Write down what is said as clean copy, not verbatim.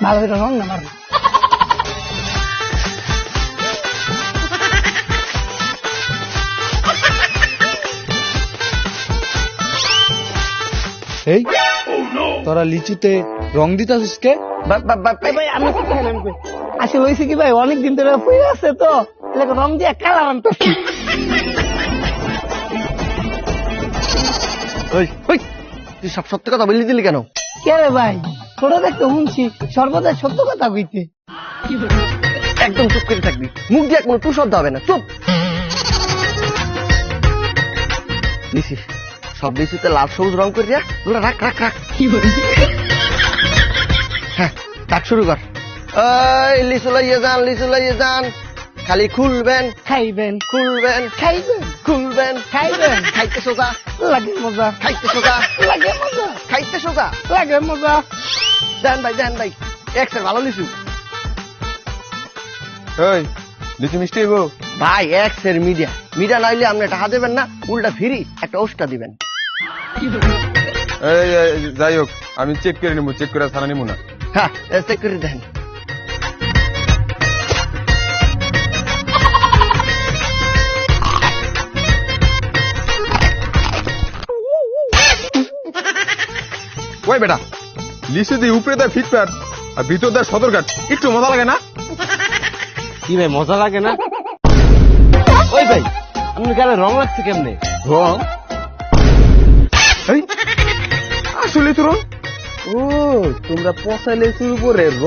ভালো করে রং না মারবো। এই তোরা লিচুতে রং দিতাছিস কে? ভাই আমি আসলে হয়েছে কি ভাই, অনেকদিন ধরে পড়ে আছে তো রং দিয়ে কালার আনতেছি। তুই সব সত্যি কথা বললি দিলি কেন? কে রে ভাই, ছোট দেখতে শুনছি সর্বদা সত্য কথা কইতে। একদম চুপ করে থাকবি, মুখ দিয়ে কোনো টু শব্দ হবে না, চুপ। লিসিস সব লিচুতে লাল সবুজ রং করে দিয়া রাখ রাখ রাখ। হ্যাঁ কাজ শুরু কর। লিচু লাইয়ে যান, লিচু লাইয়ে যান, খালি খুলবেন খাইবেন, খুলবেন খাইবেন, খুলবেন খাইবেন, খাইতে সোজা, লাগে মজা, খাইতে সোজা, লাগে মজা, খাইতে সোজা, লাগে মজা। দেন ভাই এক্সের ভালো লিচু। ওই লিচু মিষ্টি হইব? ভাই এক্সের মিডিয়া মিডিয়া নাইলে আপনি টাকা দেবেন না, উল্টা ফ্রি একটা ওষটা দিবেন। যাই হোক আমি চেক করে নিবো, চেক করে ছাড়া নিবো না। হ্যাঁ চেক করে দেন। ওই বেটা, লিচু দিয়ে উপরে দেয় ফিটফাট আর ভিতর দেয় সদরঘাট, একটু মজা লাগে না? কি ভাই মজা লাগে না? ওই ভাই আপনি গালে রং লাগছে কেমনে? রং আসলে তো রং। ও তোমরা পচা লেচুর উপরে